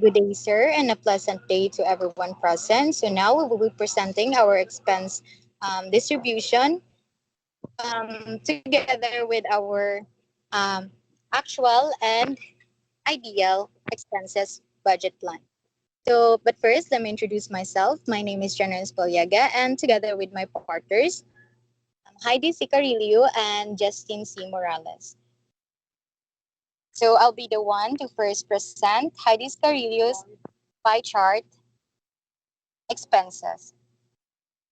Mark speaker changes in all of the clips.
Speaker 1: Good day, sir, and a pleasant day to everyone present. So now we will be presenting our expense distribution together with our um, actual and ideal expenses budget plan. But first, let me introduce myself. My name is General Spalyaga, and together with my partners, Heidi Sicarillo and Justin C. Morales. So I'll be the one to first present Heidi Sicarillo's pie chart expenses.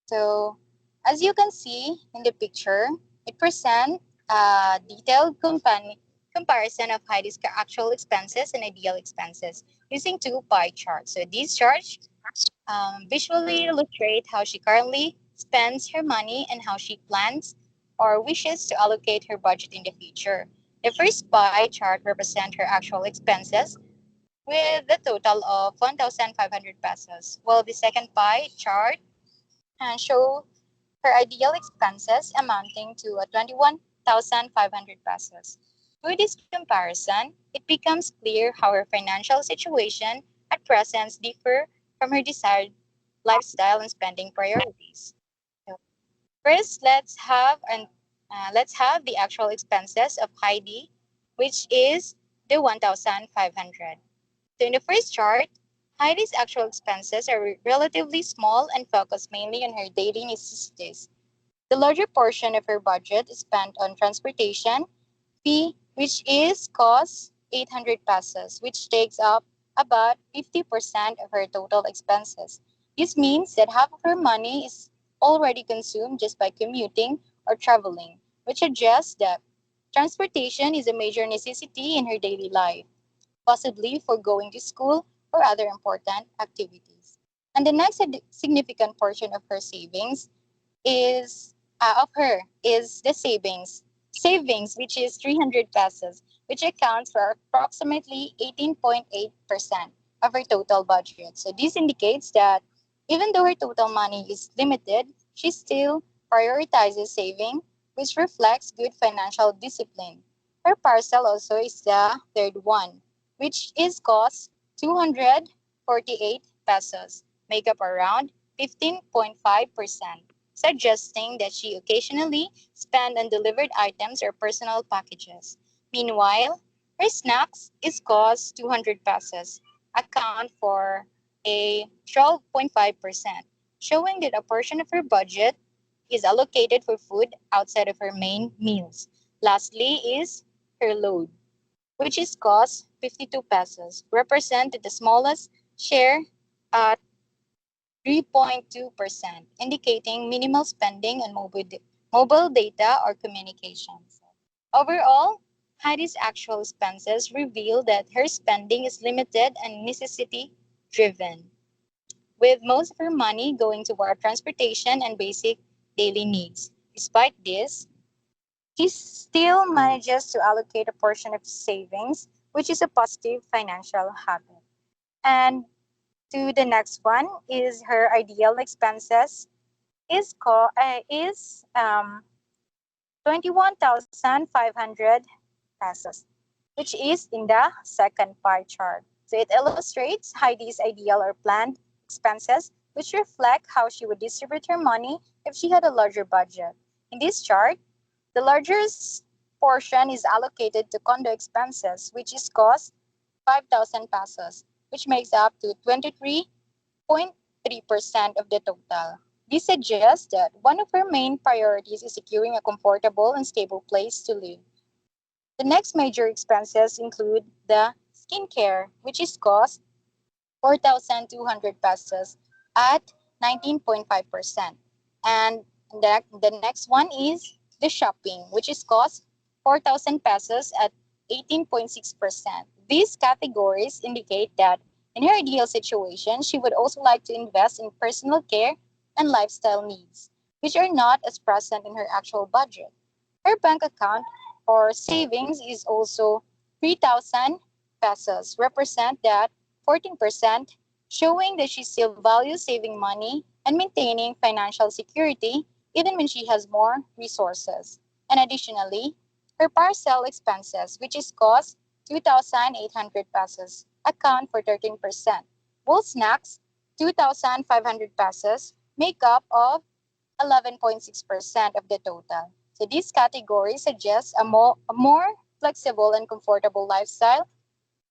Speaker 1: So as you can see in the picture, it presents a detailed comparison of Heidi's actual expenses and ideal expenses using two pie charts. So these charts visually illustrate how she currently spends her money and how she plans or wishes to allocate her budget in the future. The first pie chart represents her actual expenses with a total of 1,500 pesos, while the second pie chart show her ideal expenses amounting to 21,500 pesos. Through this comparison, it becomes clear how her financial situation at present differ from her desired lifestyle and spending priorities. So first, let's have the actual expenses of Heidi, which is the 1,500. So in the first chart, Heidi's actual expenses are relatively small and focus mainly on her daily necessities. The larger portion of her budget is spent on transportation fee, which is cost 800 pesos, which takes up about 50% of her total expenses. This means that half of her money is already consumed just by commuting or traveling, which suggests that transportation is a major necessity in her daily life, possibly for going to school or other important activities. And the next significant portion of her savings is the savings which is 300 pesos, which accounts for approximately 18.8% of her total budget. So this indicates that even though her total money is limited, she still prioritizes saving, which reflects good financial discipline. Her parcel also is the third one, which is cost 248 pesos, make up around 15.5%, suggesting that she occasionally spend on delivered items or personal packages. Meanwhile, her snacks is cost 200 pesos, account for a 12.5%, showing that a portion of her budget is allocated for food outside of her main meals. Lastly is her load, which is cost 52 pesos, represented the smallest share at 3.2%, indicating minimal spending on mobile data or communications. Overall, Heidi's actual expenses reveal that her spending is limited and necessity driven, with most of her money going toward transportation and basic daily needs. Despite this, she still manages to allocate a portion of savings, which is a positive financial habit. And to the next one is her ideal expenses is 21,500 pesos, which is in the second pie chart. So it illustrates Heidi's ideal or planned expenses, which reflect how she would distribute her money if she had a larger budget. In this chart, the largest portion is allocated to condo expenses, which is cost 5,000 pesos, which makes up to 23.3% of the total. This suggests that one of her main priorities is securing a comfortable and stable place to live. The next major expenses include the skincare, which is cost 4,200 pesos at 19.5%. And the next one is the shopping, which is cost 4,000 pesos at 18.6%. These categories indicate that in her ideal situation, she would also like to invest in personal care and lifestyle needs, which are not as present in her actual budget. Her bank account or savings is also 3,000 pesos, represent that 14%, showing that she still values saving money and maintaining financial security even when she has more resources. And additionally, her parcel expenses, which is cost 2,800 pesos, account for 13%, while snacks, 2,500 pesos, make up of 11.6% of the total. So this category suggests a more flexible and comfortable lifestyle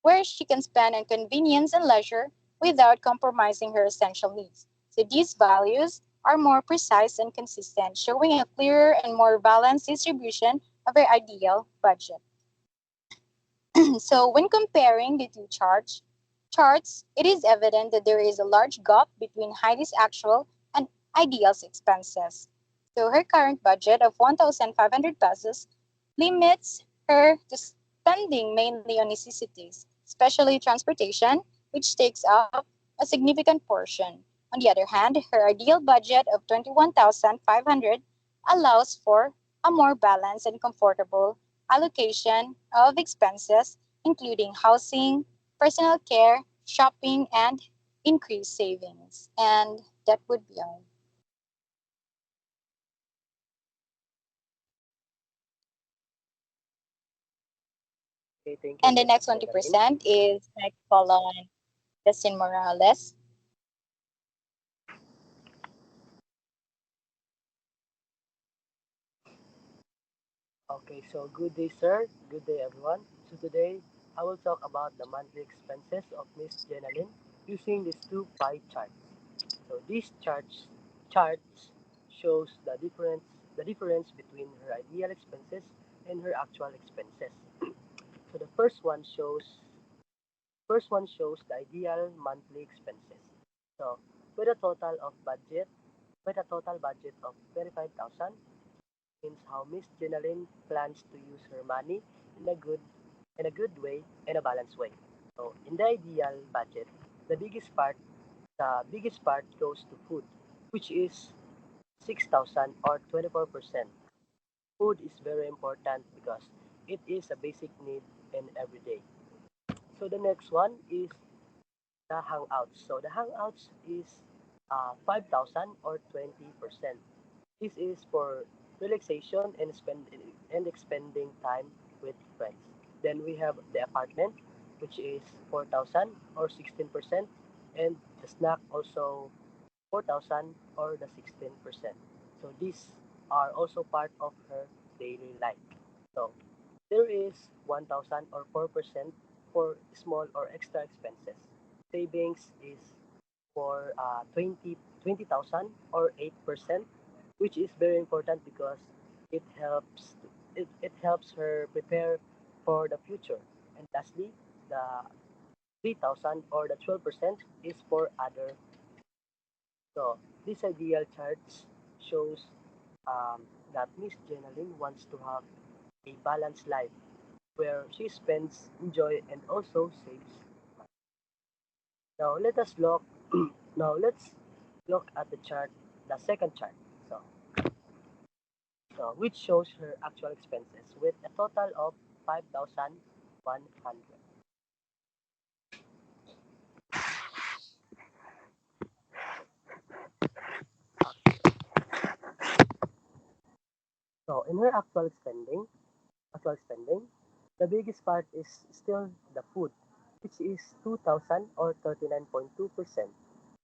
Speaker 1: where she can spend on convenience and leisure without compromising her essential needs. So these values are more precise and consistent, showing a clearer and more balanced distribution of her ideal budget. So when comparing the two charts, it is evident that there is a large gap between Heidi's actual and ideal expenses. So her current budget of 1,500 pesos limits her to spending mainly on necessities, especially transportation, which takes up a significant portion. On the other hand, her ideal budget of 21,500 allows for a more balanced and comfortable allocation of expenses, including housing, personal care, shopping, and increased savings. And that would be all.
Speaker 2: Okay, thank you,
Speaker 1: And the
Speaker 2: Miss
Speaker 1: next one to
Speaker 2: Janeline.
Speaker 1: present is next call on Justin Morales.
Speaker 2: Okay, so good day, sir. Good day, everyone. So today, I will talk about the monthly expenses of Miss Janeline using these two pie charts. So these charts shows the difference between her ideal expenses and her actual expenses. So the first one shows the ideal monthly expenses. So with a total of budget with a total budget of 25,000 means how Miss Jenaline plans to use her money in a good in a balanced way. So in the ideal budget, the biggest part goes to food, which is 6,000 or 24%. Food is very important because it is a basic need in every day. So the next one is the hangouts. So the hangouts is 5,000 or 20%. This is for relaxation and expending time with friends. Then we have the apartment, which is 4,000 or 16%, and the snack also 4,000 or the 16%. So these are also part of her daily life. So there is 1,000 or 4% for small or extra expenses. Savings is for 20,000 or 8%, which is very important because it helps her prepare for the future. And lastly, the 3,000 or the 12% is for other. So this ideal charts shows that Miss Jenaline wants to have a balanced life where she spends, enjoy, and also saves. Now let us look. Now let's look at the second chart. So, which shows her actual expenses with a total of 5,100. So in her actual spending, the biggest part is still the food, which is 2,000 or 39.2%.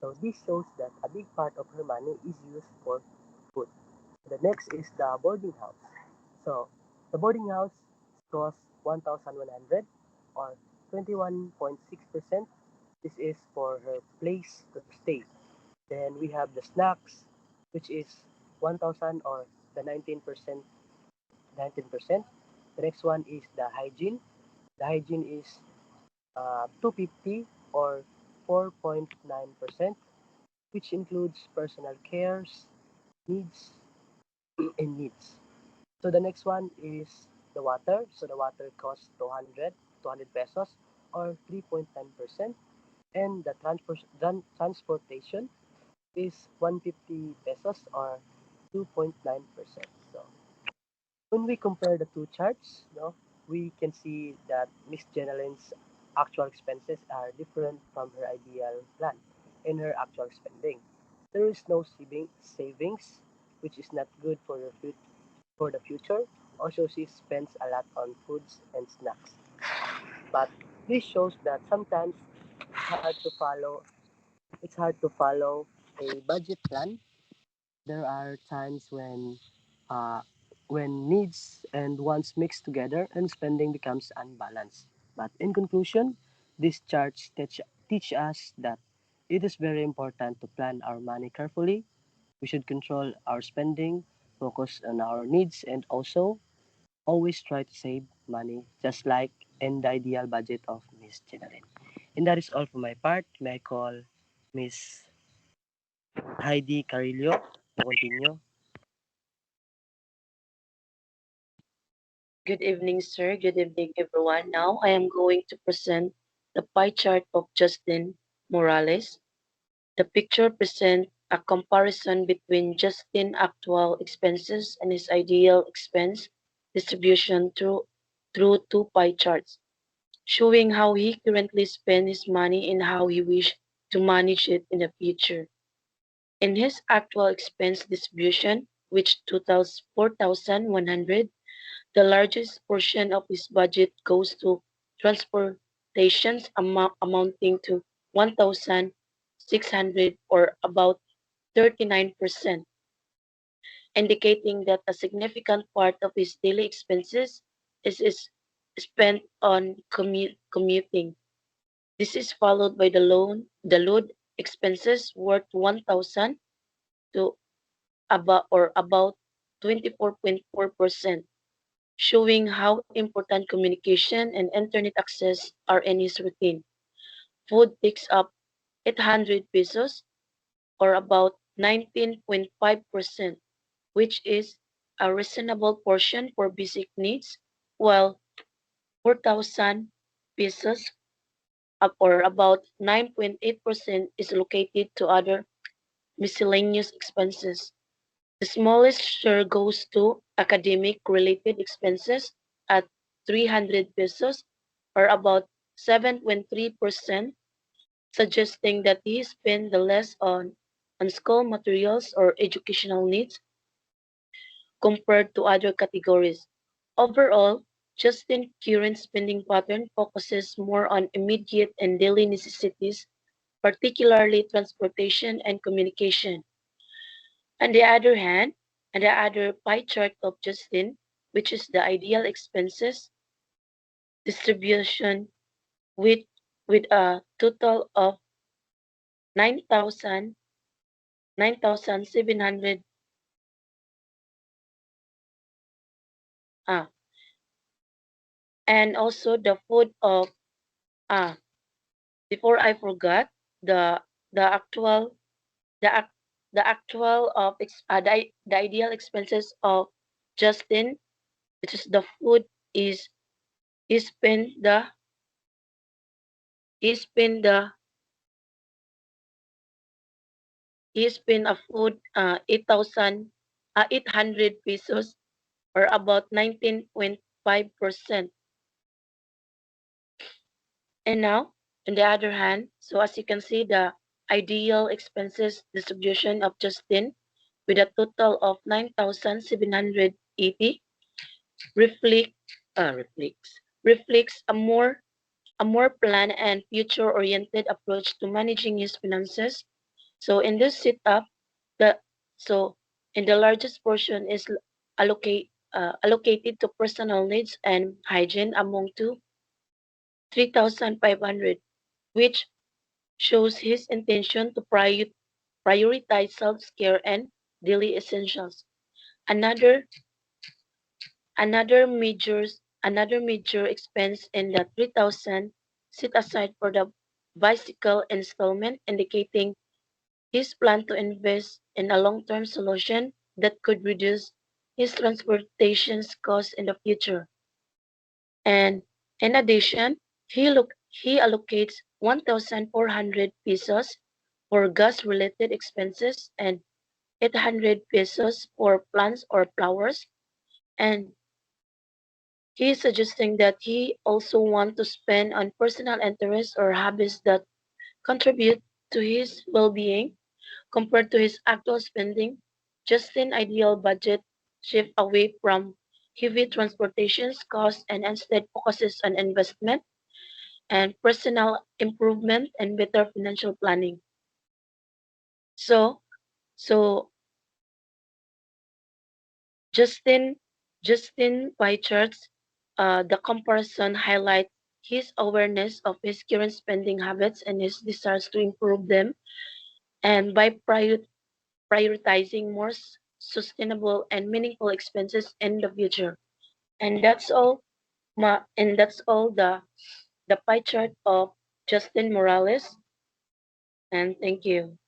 Speaker 2: So this shows that a big part of her money is used for food. The next is the boarding house. So the boarding house costs 1,100 or 21.6%. This is for her place to stay. Then we have the snacks, which is 1,000 or the 19%. 19%. The next one is the hygiene. The hygiene is 250 or 4.9%, which includes personal cares, needs, and needs. So the next one is the water. So the water costs 200 pesos or 3.9%. And the transportation is 150 pesos or 2.9%. So when we compare the two charts, we can see that Miss Jeneline's actual expenses are different from her ideal plan in her actual spending. There is no savings, which is not good for the future. Also, she spends a lot on foods and snacks. But This shows that sometimes it's hard to follow it's hard to follow a budget plan. There are times uh, when needs and wants mix together and spending becomes unbalanced. But in conclusion, this charts teach us that it is very important to plan our money carefully. We should control our spending, focus on our needs, and also always try to save money, just like in the ideal budget of Miss Jenaline. And that is all for my part. May I call Miss Heidi Carillo to continue?
Speaker 3: Good evening, sir. Good evening, everyone. Now I am going to present the pie chart of Justin Morales. The picture presents a comparison between Justin's actual expenses and his ideal expense distribution through two pie charts, showing how he currently spends his money and how he wishes to manage it in the future. In his actual expense distribution, which totals 4,100, the largest portion of his budget goes to transportations amounting to 1,600 or about 39%, indicating that a significant part of his daily expenses is spent on commuting. This is followed by the load expenses worth 1,000 to about 24.4%, showing how important communication and internet access are in his routine. Food takes up 800 pesos or about 19.5%, which is a reasonable portion for basic needs, while 4,000 pesos or about 9.8% is allocated to other miscellaneous expenses. The smallest share goes to academic related expenses at 300 pesos or about 7.3%, suggesting that he spent the less on school materials or educational needs compared to other categories. Overall, Justin's current spending pattern focuses more on immediate and daily necessities, particularly transportation and communication. On the other hand, and the other pie chart of Justin, which is the ideal expenses distribution with with a total of 9,000 9,700 ah and also the food of ah before I forgot the the actual the ac- the actual of the ideal expenses of Justin, which is the food is he spent the he spent the he spent a food 800 pesos or about 19.5%. And now, on the other hand, so as you can see, the ideal expenses distribution of Justin with a total of 9,780 reflect, reflects a more planned and future-oriented approach to managing his finances. So in this setup, the so in the largest portion is allocated to personal needs and hygiene among to 3,500, which shows his intention to prioritize self-care and daily essentials. Another another major expense in the 3,000 set aside for the bicycle installment, indicating his plan to invest in a long-term solution that could reduce his transportation costs in the future. And in addition, he allocates 1,400 pesos for gas-related expenses and 800 pesos for plants or flowers. And he is suggesting that he also want to spend on personal interests or hobbies that contribute to his well-being compared to his actual spending. Justin ideal budget shift away from heavy transportation costs and instead focuses on investment and personal improvement and better financial planning. So, so Justin, Justin pie charts, the comparison highlights his awareness of his current spending habits and his desires to improve them, and by prioritizing more sustainable and meaningful expenses in the future. And that's all. And that's all the pie chart of Justin Morales. And thank you.